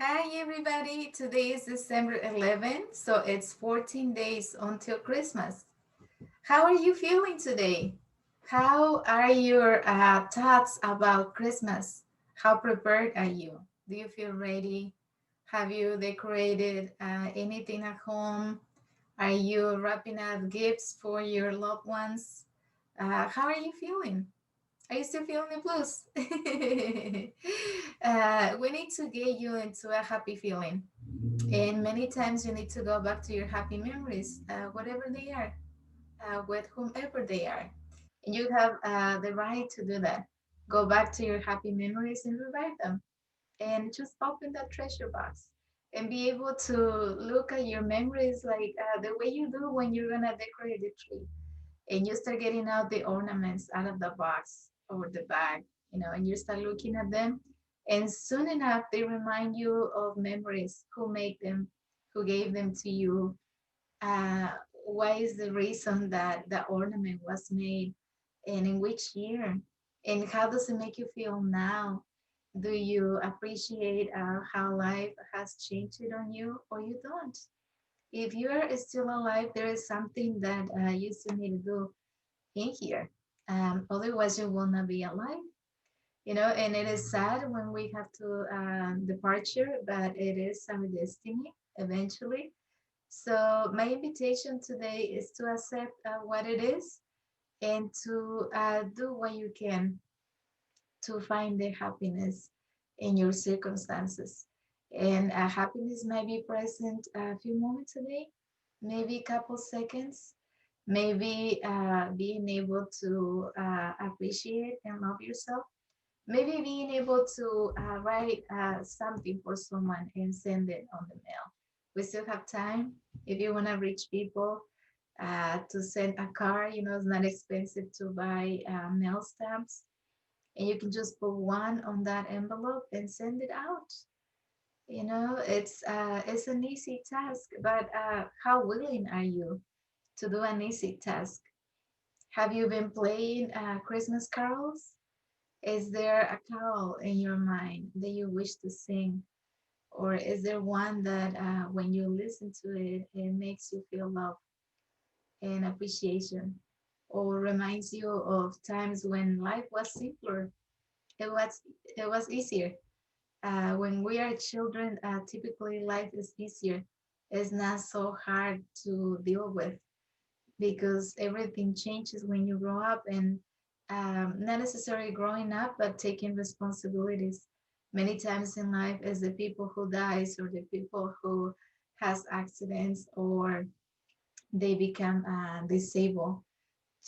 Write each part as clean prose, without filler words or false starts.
Hi everybody, today is December 11th, so it's 14 days until Christmas. How are you feeling today? How are your thoughts about Christmas? How prepared are you? Do you feel ready? Have you decorated anything at home? Are you wrapping up gifts for your loved ones? How are you feeling? Are you still feeling the blues? We need to get you into a happy feeling. And many times you need to go back to your happy memories, whatever they are, with whomever they are. And you have the right to do that. Go back to your happy memories and revive them. And just open that treasure box and be able to look at your memories like the way you do when you're going to decorate the tree and you start getting out the ornaments out of the box or the bag, and you start looking at them. And soon enough, they remind you of memories, who made them, who gave them to you, uh, what is the reason that the ornament was made, and in which year, and how does it make you feel now? Do you appreciate how life has changed it on you, or you don't? If you are still alive, there is something that you still need to do in here. Otherwise, you will not be alive. And it is sad when we have to departure, but it is our destiny eventually. So my invitation today is to accept what it is and to do what you can to find the happiness in your circumstances. And happiness might be present a few moments a day, maybe a couple seconds, maybe being able to appreciate and love yourself, maybe being able to write something for someone and send it on the mail. We still have time. If you want to reach people, to send a card, it's not expensive to buy mail stamps, and you can just put one on that envelope and send it out. It's an easy task, but how willing are you to do an easy task? Have you been playing Christmas carols? Is there a carol in your mind that you wish to sing? Or is there one that when you listen to it, it makes you feel love and appreciation? Or reminds you of times when life was simpler? It was easier. When we are children, typically life is easier. It's not so hard to deal with because everything changes when you grow up, and not necessarily growing up but taking responsibilities. Many times in life is the people who dies or the people who has accidents or they become disabled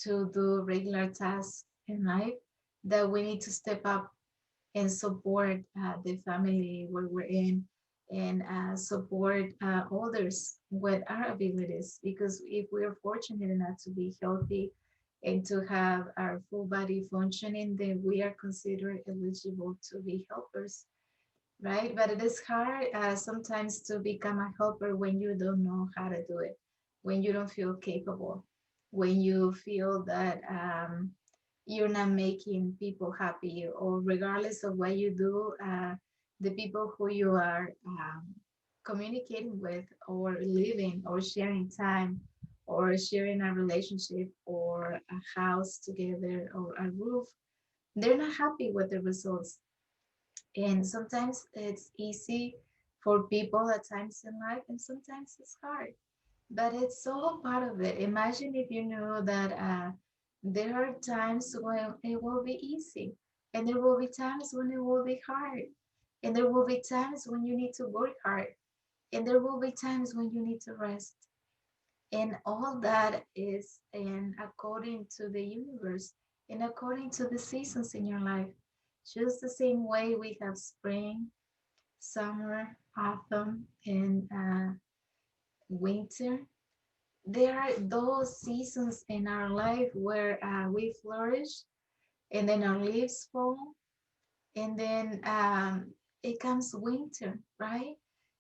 to do regular tasks in life, that we need to step up and support the family where we're in, and support others with our abilities. Because if we are fortunate enough to be healthy and to have our full body functioning, then we are considered eligible to be helpers, right? But it is hard sometimes to become a helper when you don't know how to do it, when you don't feel capable, when you feel that you're not making people happy, or regardless of what you do, the people who you are communicating with, or living, or sharing time, or sharing a relationship, or a house together, or a roof, they're not happy with the results. And sometimes it's easy for people at times in life, and sometimes it's hard. But it's all part of it. Imagine if you knew that there are times when it will be easy, and there will be times when it will be hard, and there will be times when you need to work hard, and there will be times when you need to rest. And all that is in according to the universe and according to the seasons in your life. Just the same way we have spring, summer, autumn, and winter. There are those seasons in our life where we flourish, and then our leaves fall, and then it comes winter, right?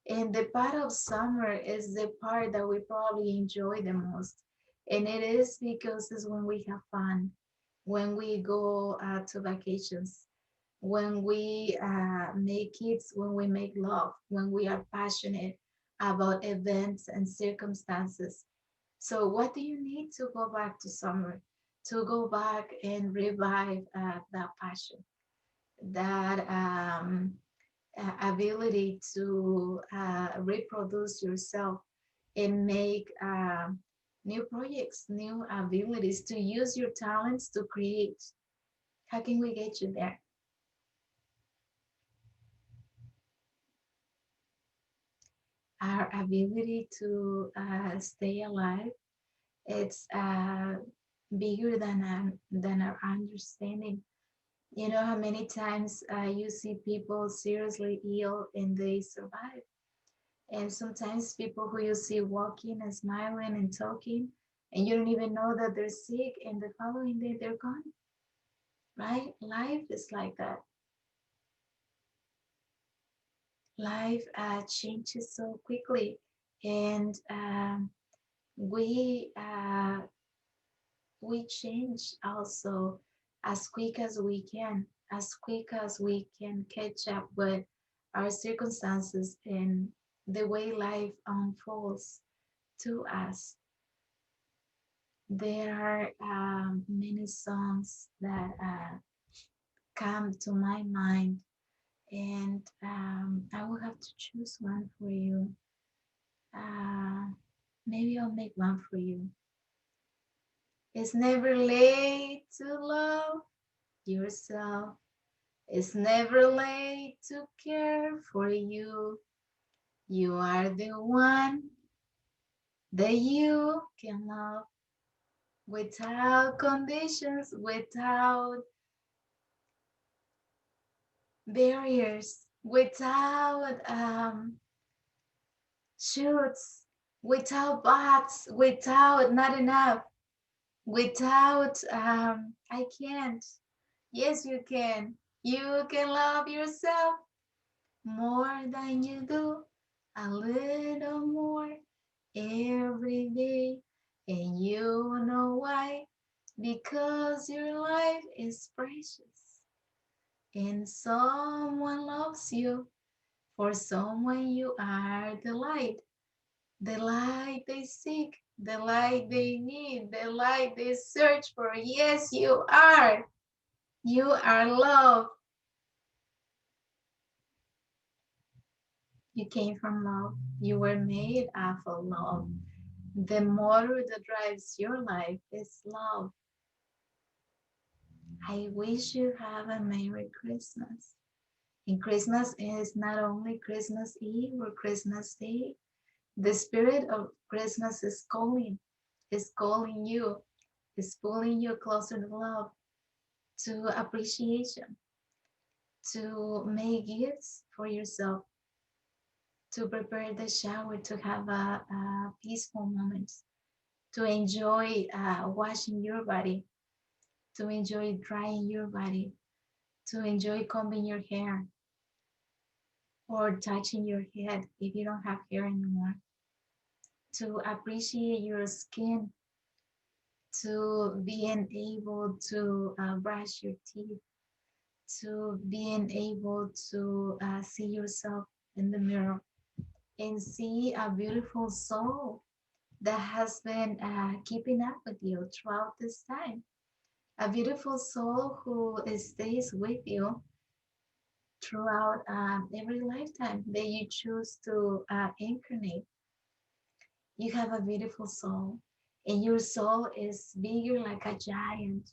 And the part of summer is the part that we probably enjoy the most. And it is because it's when we have fun, when we go to vacations, when we make kids, when we make love, when we are passionate about events and circumstances. So, what do you need to go back to summer? To go back and revive that passion, that ability to reproduce yourself and make new projects, new abilities, to use your talents to create. How can we get you there? Our ability to stay alive, it's bigger than our understanding. You know how many times you see people seriously ill and they survive. And sometimes people who you see walking and smiling and talking, and you don't even know that they're sick, and the following day they're gone, right? Life is like that. Life changes so quickly, and we we change also as quick as we can, as quick as we can catch up with our circumstances and the way life unfolds to us. There are many songs that come to my mind, and I will have to choose one for you. Uh, Maybe I'll make one for you. It's never late to love yourself. It's never late to care for you. You are the one that you can love without conditions, without barriers, without shoots, without bots, without not enough, without I can't. Yes, you can. You can love yourself more than you do, a little more every day. And you know why? Because your life is precious and someone loves you. For someone you are the light they seek, the light they need, the light they search for. Yes, you are. You are love. You came from love. You were made out of love. The motor that drives your life is love. I wish you have a Merry Christmas. And Christmas is not only Christmas Eve or Christmas Day. The spirit of Christmas is calling you, is pulling you closer to love, to appreciation, to make gifts for yourself, to prepare the shower, to have a peaceful moment, to enjoy washing your body, to enjoy drying your body, to enjoy combing your hair or touching your head if you don't have hair anymore, to appreciate your skin, to being able to brush your teeth, to being able to see yourself in the mirror and see a beautiful soul that has been keeping up with you throughout this time. A beautiful soul who stays with you throughout every lifetime that you choose to incarnate. You have a beautiful soul, and your soul is bigger like a giant.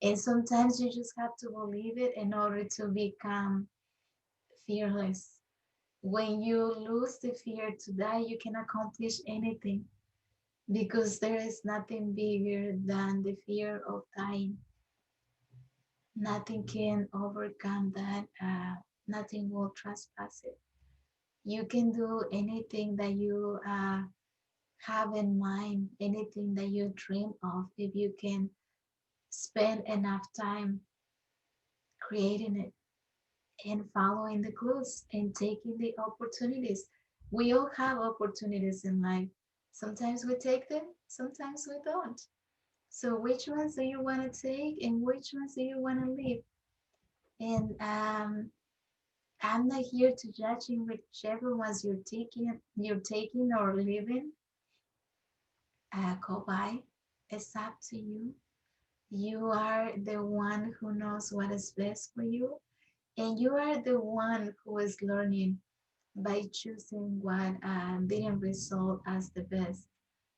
And sometimes you just have to believe it in order to become fearless. When you lose the fear to die, you can accomplish anything because there is nothing bigger than the fear of dying. Nothing can overcome that. Nothing will trespass it. You can do anything that you have in mind, anything that you dream of, if you can spend enough time creating it and following the clues and taking the opportunities. We all have opportunities in life. Sometimes we take them, sometimes we don't. So which ones do you want to take and which ones do you want to leave? And I'm not here to judging whichever ones you're taking or living. Go by. It's up to you. You are the one who knows what is best for you, and you are the one who is learning by choosing what didn't result as the best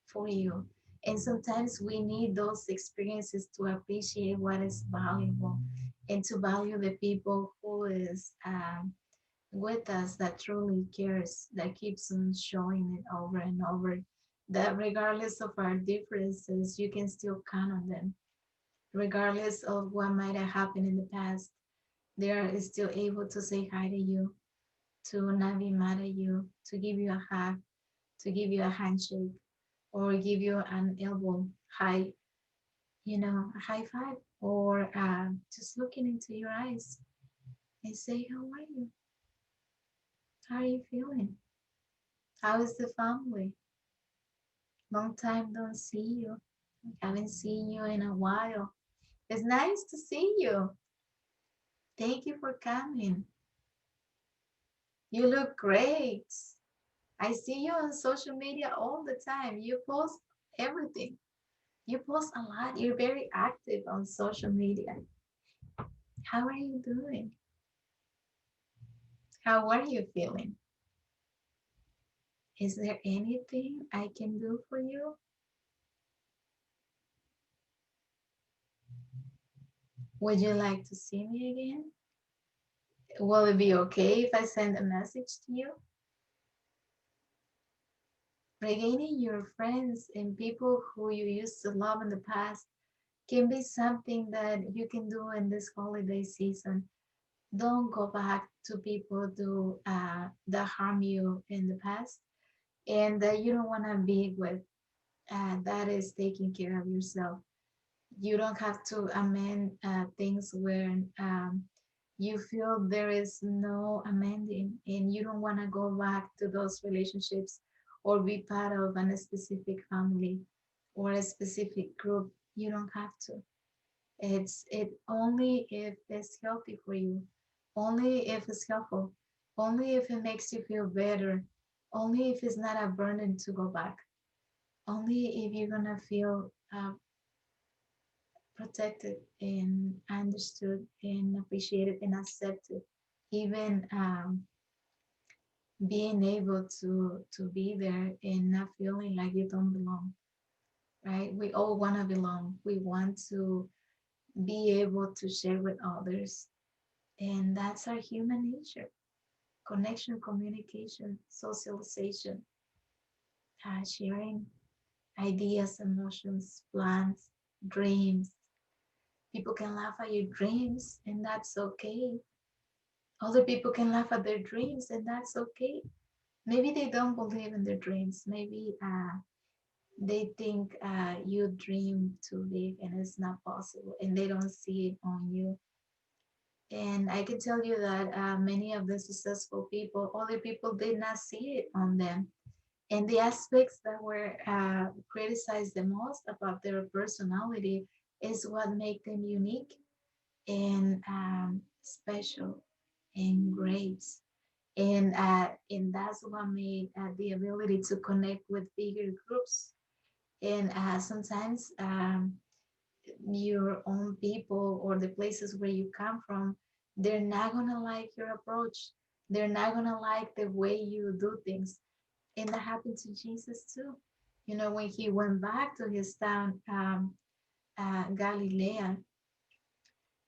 for you. And sometimes we need those experiences to appreciate what is valuable and to value the people who is with us that truly cares, that keeps on showing it over and over, that regardless of our differences, you can still count on them. Regardless of what might have happened in the past, they are still able to say hi to you, to not be mad at you, to give you a hug, to give you a handshake, or give you an elbow high, a high five, or just looking into your eyes and say, how are you? How are you feeling? How is the family? Long time don't see you. Haven't seen you in a while. It's nice to see you. Thank you for coming. You look great. I see you on social media all the time. You post everything. You post a lot. You're very active on social media. How are you doing? How are you feeling? Is there anything I can do for you? Would you like to see me again? Will it be okay if I send a message to you? Regaining your friends and people who you used to love in the past can be something that you can do in this holiday season. Don't go back to people that harm you in the past and that you don't want to be with. That is taking care of yourself. You don't have to amend things where you feel there is no amending and you don't want to go back to those relationships or be part of a specific family or a specific group. You don't have to. It only if it's healthy for you, only if it's helpful, only if it makes you feel better, only if it's not a burden to go back, only if you're gonna feel protected and understood and appreciated and accepted. Even being able to be there and not feeling like you don't belong, right? We all want to belong. We want to be able to share with others, and that's our human nature. Connection, communication, socialization, sharing ideas, emotions, plans, dreams. People can laugh at your dreams, and that's okay. Other people can laugh at their dreams, and that's okay. Maybe they don't believe in their dreams. Maybe they think you dream too big and it's not possible, and they don't see it on you. And I can tell you that many of the successful people, other people did not see it on them. And the aspects that were criticized the most about their personality is what make them unique and special and great. And that's what made the ability to connect with bigger groups. And sometimes your own people or the places where you come from, they're not gonna like your approach. They're not gonna like the way you do things. And that happened to Jesus too. When he went back to his town, Galilee,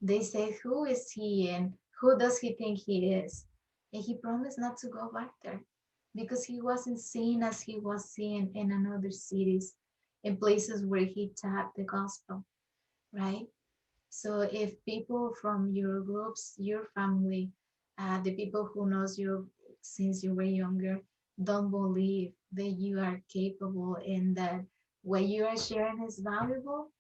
they said, who is he and who does he think he is? And he promised not to go back there because he wasn't seen as he was seen in another cities, in places where he taught the gospel, right? So if people from your groups, your family, the people who knows you since you were younger, don't believe that you are capable and that what you are sharing is valuable,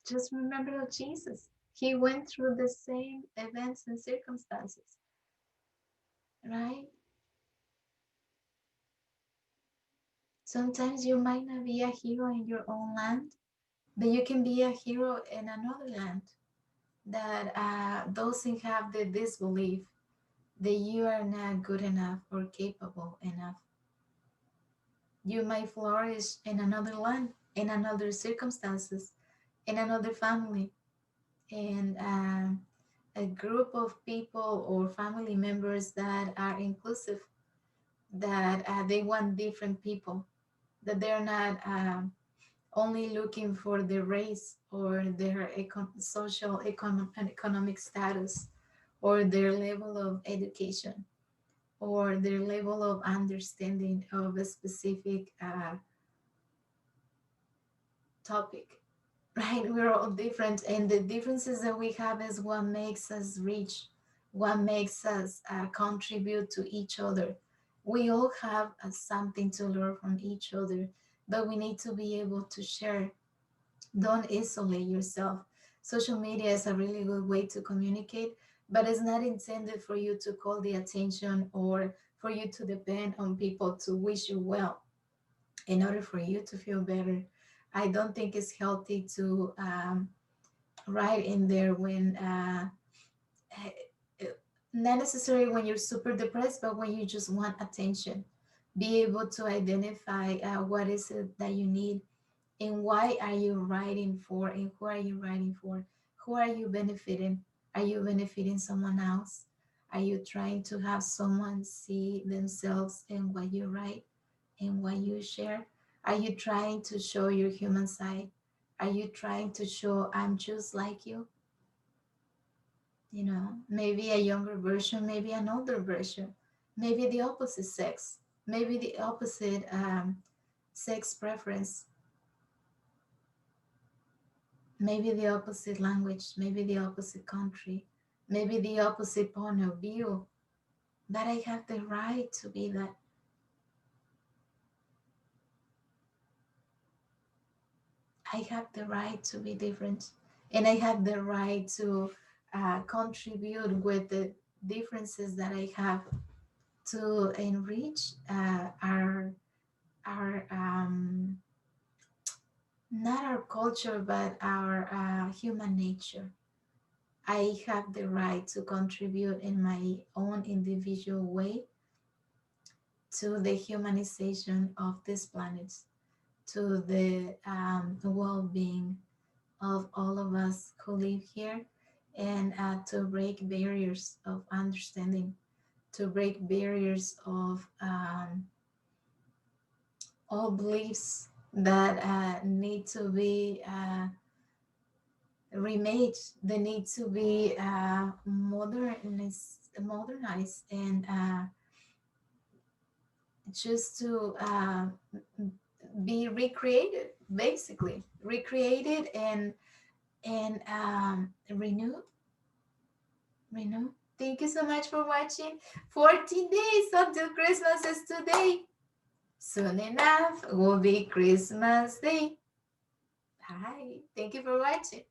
just remember of Jesus. He went through the same events and circumstances, right? Sometimes you might not be a hero in your own land, but you can be a hero in another land. that doesn't have the disbelief that you are not good enough or capable enough. You might flourish in another land, in another circumstances, in another family, and a group of people or family members that are inclusive, that they want different people, that they're not only looking for their race or their social and economic status or their level of education or their level of understanding of a specific topic. Right, we're all different, and the differences that we have is what makes us rich, what makes us contribute to each other. We all have something to learn from each other, but we need to be able to share. Don't isolate yourself. Social media is a really good way to communicate, but it's not intended for you to call the attention or for you to depend on people to wish you well in order for you to feel better. I don't think it's healthy to write in there when eh, not necessarily when you're super depressed, but when you just want attention. Be able to identify what is it that you need and why are you writing for and who are you writing for? Who are you benefiting? Are you benefiting someone else? Are you trying to have someone see themselves in what you write and what you share? Are you trying to show your human side? Are you trying to show I'm just like you? You know, maybe a younger version, maybe an older version, maybe the opposite sex, maybe the opposite sex preference, maybe the opposite language, maybe the opposite country, maybe the opposite point of view. But I have the right to be that. I have the right to be different. And I have the right to contribute with the differences that I have to enrich our not our culture, but our human nature. I have the right to contribute in my own individual way to the humanization of this planet, to the well-being of all of us who live here, and to break barriers of understanding, to break barriers of all beliefs that need to be remade, they need to be modernized and just to be recreated, basically recreated and renew. Thank you so much for watching. 14 days until Christmas is today. Soon enough will be Christmas Day. Bye. Thank you for watching.